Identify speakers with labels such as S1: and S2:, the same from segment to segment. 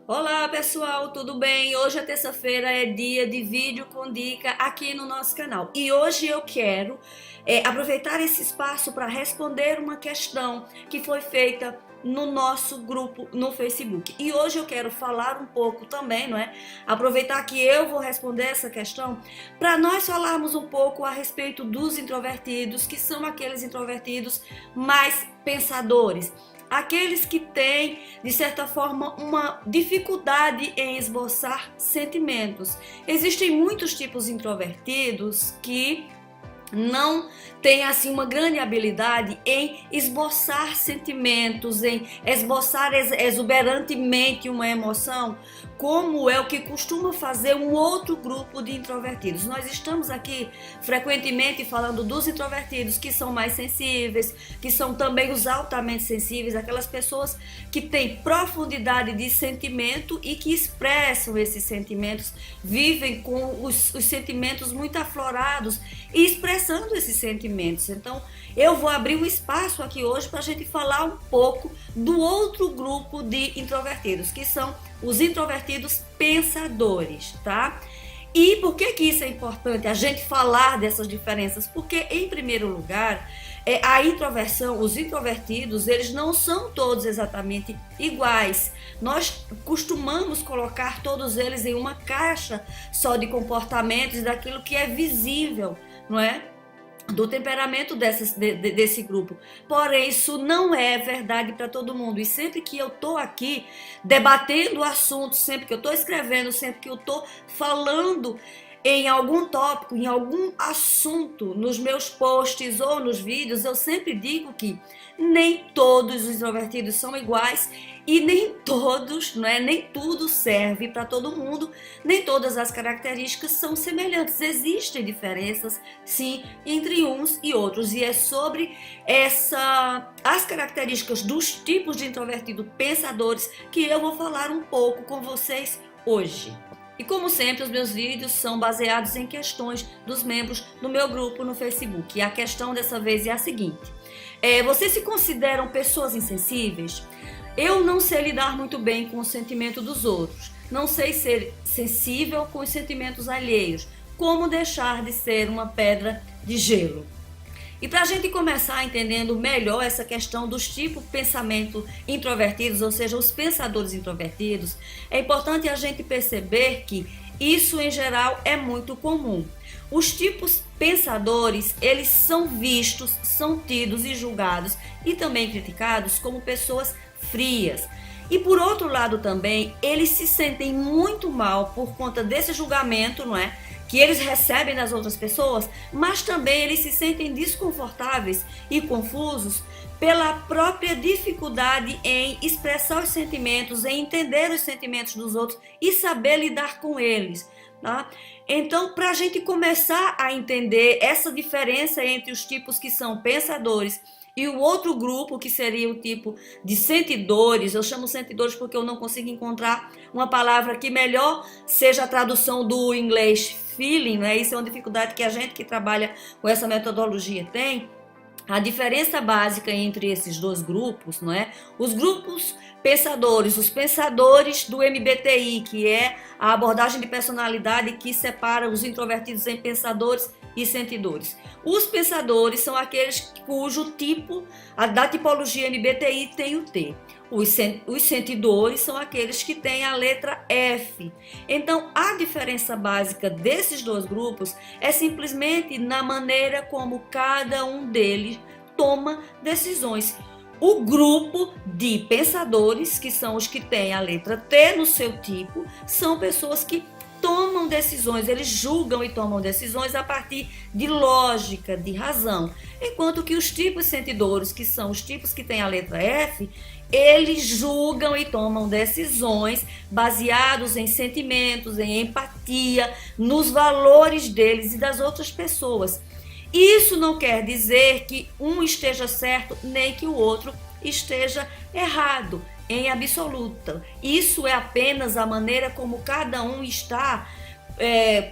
S1: Olá pessoal, tudo bem? Hoje é terça-feira, é dia de vídeo com dica aqui no nosso canal. E hoje eu quero aproveitar esse espaço para responder uma questão que foi feita no nosso grupo no Facebook. E hoje eu quero falar um pouco também, não é? Aproveitar que eu vou responder essa questão para nós falarmos um pouco a respeito dos introvertidos, que são aqueles introvertidos mais pensadores. Aqueles que têm, de certa forma, uma dificuldade em esboçar sentimentos. Existem muitos tipos introvertidos que não têm assim uma grande habilidade em esboçar sentimentos, em esboçar exuberantemente uma emoção, como é o que costuma fazer um outro grupo de introvertidos. Nós estamos aqui frequentemente falando dos introvertidos, que são mais sensíveis, que são também os altamente sensíveis, aquelas pessoas que têm profundidade de sentimento e que expressam esses sentimentos, vivem com os sentimentos muito aflorados e expressando esses sentimentos. Então, eu vou abrir um espaço aqui hoje para a gente falar um pouco do outro grupo de introvertidos, que são os introvertidos pensadores, tá? E por que isso é importante, a gente falar dessas diferenças? Porque, em primeiro lugar, a introversão, os introvertidos, eles não são todos exatamente iguais. Nós costumamos colocar todos eles em uma caixa só de comportamentos, daquilo que é visível, não é? Do temperamento desse grupo. Porém, isso não é verdade para todo mundo. E sempre que eu estou aqui debatendo o assunto, sempre que eu estou escrevendo, sempre que eu estou falando em algum tópico, em algum assunto, nos meus posts ou nos vídeos, eu sempre digo que nem todos os introvertidos são iguais e nem todos, não é? Nem tudo serve para todo mundo, nem todas as características são semelhantes. Existem diferenças, sim, entre uns e outros, e é sobre as características dos tipos de introvertido pensadores que eu vou falar um pouco com vocês hoje. E como sempre, os meus vídeos são baseados em questões dos membros do meu grupo no Facebook. E a questão dessa vez é a seguinte: vocês se consideram pessoas insensíveis? Eu não sei lidar muito bem com o sentimento dos outros. Não sei ser sensível com os sentimentos alheios. Como deixar de ser uma pedra de gelo? E para a gente começar entendendo melhor essa questão dos tipos de pensamento introvertidos, ou seja, os pensadores introvertidos, é importante a gente perceber que isso em geral é muito comum. Os tipos pensadores, eles são vistos, são tidos e julgados e também criticados como pessoas frias. E por outro lado também, eles se sentem muito mal por conta desse julgamento, não é? Que eles recebem das outras pessoas, mas também eles se sentem desconfortáveis e confusos pela própria dificuldade em expressar os sentimentos, em entender os sentimentos dos outros e saber lidar com eles, tá? Então, para a gente começar a entender essa diferença entre os tipos que são pensadores e o outro grupo, que seria o tipo de sentidores, eu chamo sentidores porque eu não consigo encontrar uma palavra que melhor seja a tradução do inglês feeling, né? Isso é uma dificuldade que a gente que trabalha com essa metodologia tem. A diferença básica entre esses dois grupos, não é? Os grupos pensadores, os pensadores do MBTI, que é a abordagem de personalidade que separa os introvertidos em pensadores e sentidores. Os pensadores são aqueles cujo tipo, da tipologia MBTI tem o T. Os sentidores são aqueles que têm a letra F. Então, a diferença básica desses dois grupos é simplesmente na maneira como cada um deles toma decisões. O grupo de pensadores, que são os que têm a letra T no seu tipo, são pessoas que tomam decisões, eles julgam e tomam decisões a partir de lógica, de razão. Enquanto que os tipos sentidores, que são os tipos que têm a letra F, eles julgam e tomam decisões baseados em sentimentos, em empatia, nos valores deles e das outras pessoas. Isso não quer dizer que um esteja certo nem que o outro esteja errado, em absoluta. Isso é apenas a maneira como cada um está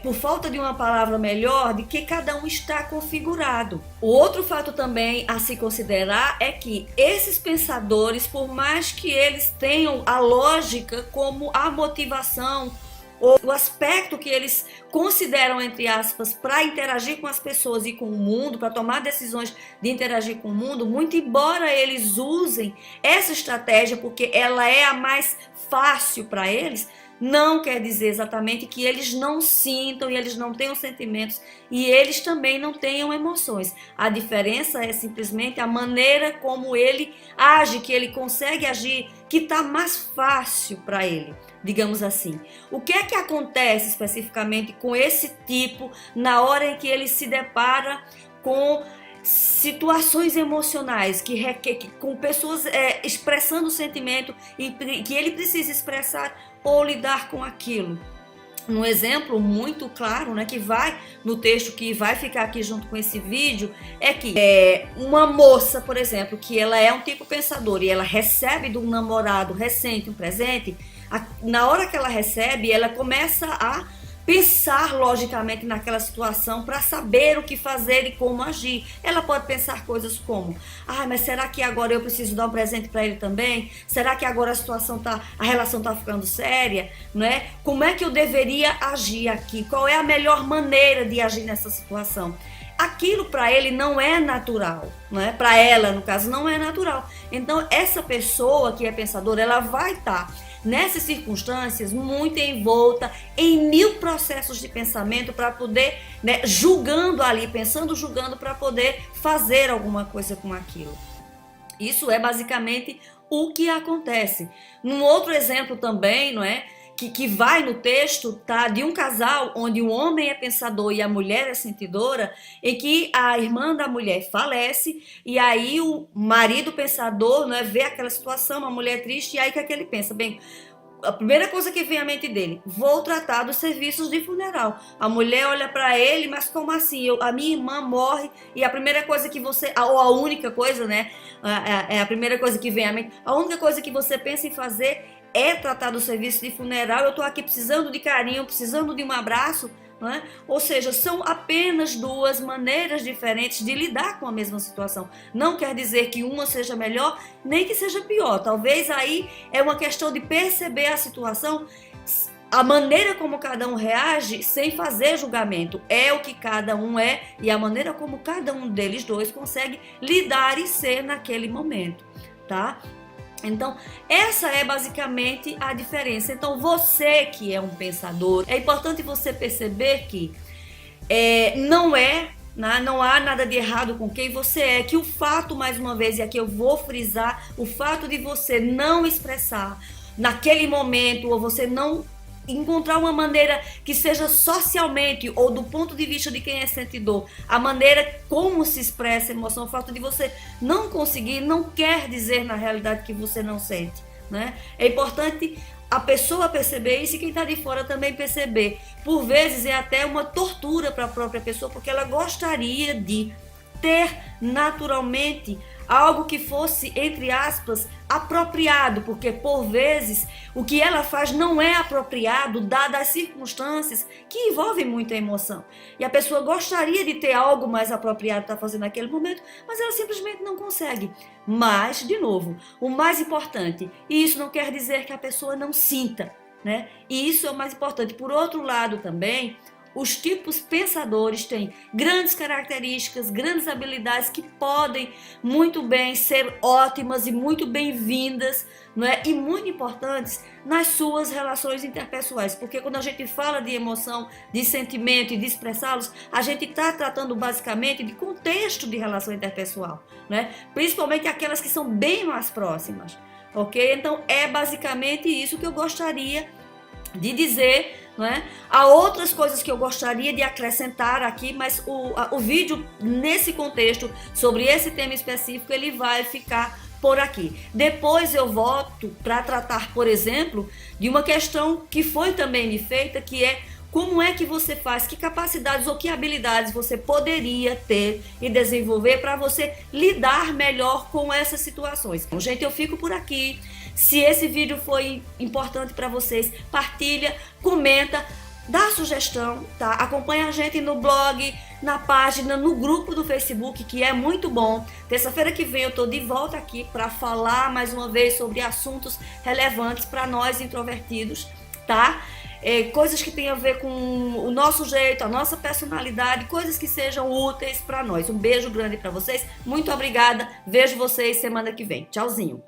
S1: por falta de uma palavra melhor, de que cada um está configurado. O outro fato também a se considerar é que esses pensadores, por mais que eles tenham a lógica como a motivação, ou o aspecto que eles consideram, entre aspas, para interagir com as pessoas e com o mundo, para tomar decisões de interagir com o mundo, muito embora eles usem essa estratégia porque ela é a mais fácil para eles, não quer dizer exatamente que eles não sintam e eles não tenham sentimentos e eles também não tenham emoções. A diferença é simplesmente a maneira como ele age, que ele consegue agir, que está mais fácil para ele, digamos assim. O que é que acontece especificamente com esse tipo na hora em que ele se depara com situações emocionais, com pessoas expressando sentimento e que ele precisa expressar ou lidar com aquilo? Um exemplo muito claro, né, que vai no texto que vai ficar aqui junto com esse vídeo, é que uma moça, por exemplo, que ela é um tipo pensador e ela recebe de um namorado recente um presente, na hora que ela recebe, ela começa a pensar logicamente naquela situação para saber o que fazer e como agir. Ela pode pensar coisas como: mas será que agora eu preciso dar um presente para ele também? Será que agora a relação tá ficando séria, não é? Como é que eu deveria agir aqui? Qual é a melhor maneira de agir nessa situação? Aquilo para ele não é natural, não é? Para ela, no caso, não é natural. Então, essa pessoa que é pensadora, ela vai estar nessas circunstâncias muito envolta em 1000 processos de pensamento para poder, né, julgando ali, pensando, julgando para poder fazer alguma coisa com aquilo. Isso é basicamente o que acontece. Num outro exemplo também, não é? Que vai no texto, tá, de um casal onde o homem é pensador e a mulher é sentidora, em que a irmã da mulher falece e aí o marido pensador, né, vê aquela situação, uma mulher triste, e aí o que é que ele pensa? Bem, a primeira coisa que vem à mente dele: vou tratar dos serviços de funeral. A mulher olha para ele: mas como assim? A minha irmã morre e a primeira coisa que você, ou a única coisa, né? A primeira coisa que vem à mente, a única coisa que você pensa em fazer é tratar do serviço de funeral. Eu tô aqui precisando de carinho, precisando de um abraço, não é? Ou seja, são apenas duas maneiras diferentes de lidar com a mesma situação. Não quer dizer que uma seja melhor, nem que seja pior. Talvez aí é uma questão de perceber a situação, a maneira como cada um reage, sem fazer julgamento. É o que cada um é e a maneira como cada um deles dois consegue lidar e ser naquele momento, tá? Então, essa é basicamente a diferença. Então, você que é um pensador, é importante você perceber que não há nada de errado com quem você é, que o fato, mais uma vez, e aqui eu vou frisar, o fato de você não expressar naquele momento, ou você não encontrar uma maneira que seja socialmente ou do ponto de vista de quem é sentidor, a maneira como se expressa a emoção, o fato de você não conseguir, não quer dizer na realidade que você não sente, né? É importante a pessoa perceber isso e quem está de fora também perceber. Por vezes é até uma tortura para a própria pessoa, porque ela gostaria de ter naturalmente algo que fosse, entre aspas, apropriado, porque por vezes o que ela faz não é apropriado, dadas as circunstâncias que envolvem muita emoção. E a pessoa gostaria de ter algo mais apropriado para fazer naquele momento, mas ela simplesmente não consegue. Mas, de novo, o mais importante, e isso não quer dizer que a pessoa não sinta, né? E isso é o mais importante. Por outro lado também, os tipos pensadores têm grandes características, grandes habilidades que podem muito bem ser ótimas e muito bem-vindas, não é? E muito importantes nas suas relações interpessoais, porque quando a gente fala de emoção, de sentimento e de expressá-los, a gente está tratando basicamente de contexto de relação interpessoal, né? Principalmente aquelas que são bem mais próximas, ok? Então é basicamente isso que eu gostaria de dizer, não é? Há outras coisas que eu gostaria de acrescentar aqui, mas o vídeo nesse contexto, sobre esse tema específico, ele vai ficar por aqui. Depois eu volto para tratar, por exemplo, de uma questão que foi também me feita, que é: como é que você faz, que capacidades ou que habilidades você poderia ter e desenvolver para você lidar melhor com essas situações. Então, gente, eu fico por aqui. Se esse vídeo foi importante para vocês, partilha, comenta, dá sugestão, tá? Acompanha a gente no blog, na página, no grupo do Facebook, que é muito bom. Terça-feira que vem eu tô de volta aqui para falar mais uma vez sobre assuntos relevantes para nós introvertidos, tá? Coisas que tem a ver com o nosso jeito, a nossa personalidade, coisas que sejam úteis para nós. Um beijo grande para vocês, muito obrigada, vejo vocês semana que vem. Tchauzinho!